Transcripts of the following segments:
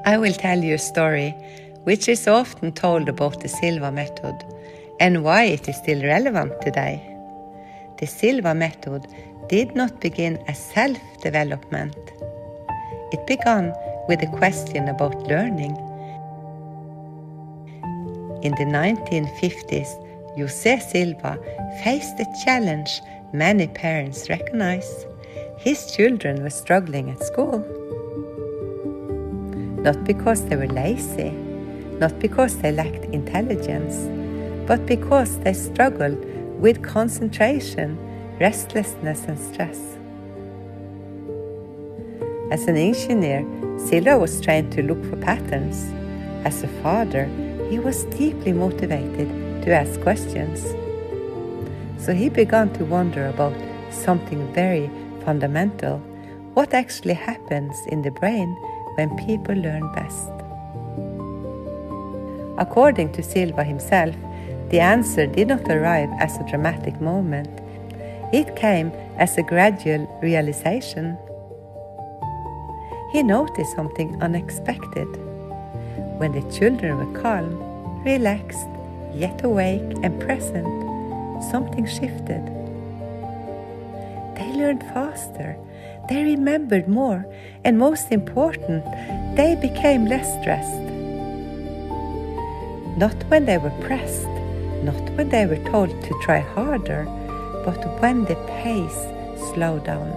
I will tell you a story which is often told about the Silva Method and why it is still relevant today. The Silva Method did not begin as self-development. It began with a question about learning. In the 1950s, José Silva faced a challenge many parents recognize. His children were struggling at school. Not because they were lazy, not because they lacked intelligence, but because they struggled with concentration, restlessness and stress. As an engineer, Silva was trained to look for patterns. As a father, he was deeply motivated to ask questions. So he began to wonder about something very fundamental, what actually happens in the brain when people learn best. According to Silva himself, the answer did not arrive as a dramatic moment. It came as a gradual realization. He noticed something unexpected. When the children were calm, relaxed, yet awake and present, something shifted. They learned faster, they remembered more, and most important, they became less stressed. Not when they were pressed, not when they were told to try harder, but when the pace slowed down.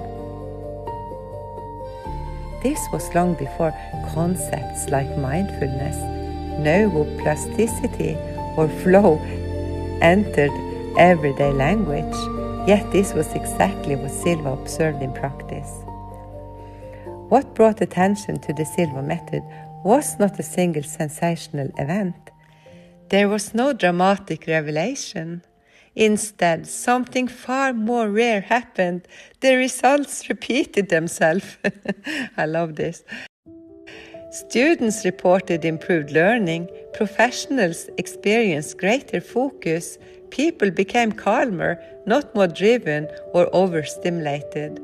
This was long before concepts like mindfulness, neuroplasticity, or flow entered everyday language. Yet this was exactly what Silva observed in practice. What brought attention to the Silva method was not a single sensational event. There was no dramatic revelation. Instead, something far more rare happened. The results repeated themselves. I love this. Students reported improved learning, professionals experienced greater focus, people became calmer, not more driven or overstimulated.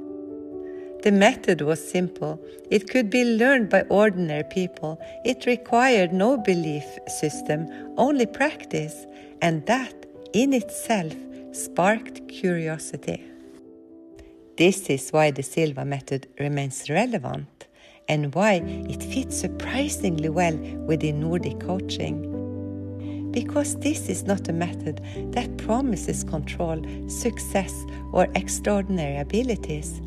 The method was simple. It could be learned by ordinary people. It required no belief system, only practice, and that in itself sparked curiosity. This is why the Silva method remains relevant and why it fits surprisingly well within Nordic coaching. Because this is not a method that promises control, success, or extraordinary abilities.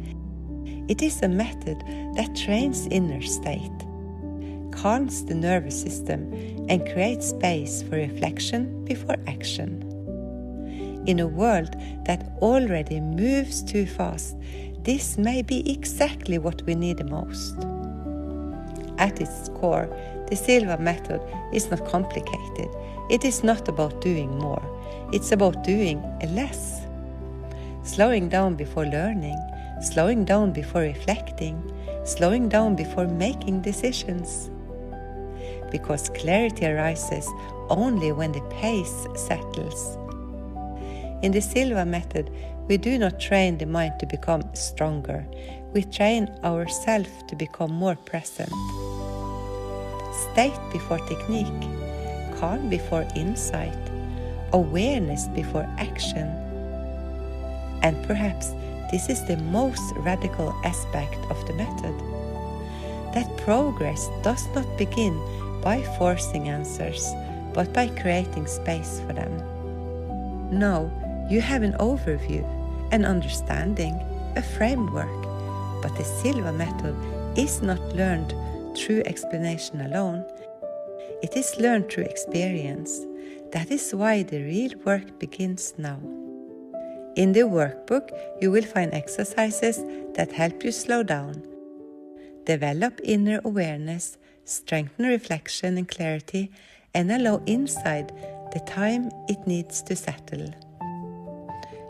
It is a method that trains inner state, calms the nervous system, and creates space for reflection before action. In a world that already moves too fast, this may be exactly what we need the most. At its core, the Silva method is not complicated. It is not about doing more. It's about doing less. Slowing down before learning, slowing down before reflecting, slowing down before making decisions. Because clarity arises only when the pace settles. In the Silva method, we do not train the mind to become stronger. We train ourselves to become more present. State before technique, calm before insight, awareness before action. And perhaps this is the most radical aspect of the method. That progress does not begin by forcing answers, but by creating space for them. Now, you have an overview, an understanding, a framework, but the Silva method is not learned through explanation alone. It is learned through experience. That is why the real work begins now. In the workbook, you will find exercises that help you slow down, develop inner awareness, strengthen reflection and clarity, and allow inside the time it needs to settle.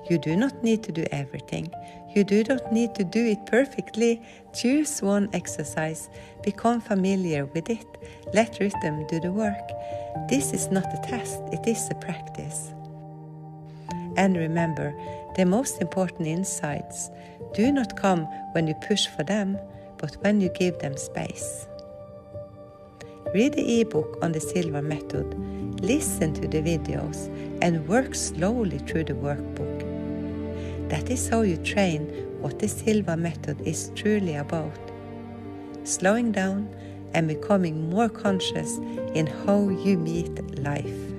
You do not need to do everything. You do not need to do it perfectly. Choose one exercise. Become familiar with it. Let rhythm do the work. This is not a test, it is a practice. And remember, the most important insights do not come when you push for them, but when you give them space. Read the ebook on the Silva Method, listen to the videos, and work slowly through the workbook. That is how you train what the Silva Method is truly about. Slowing down and becoming more conscious in how you meet life.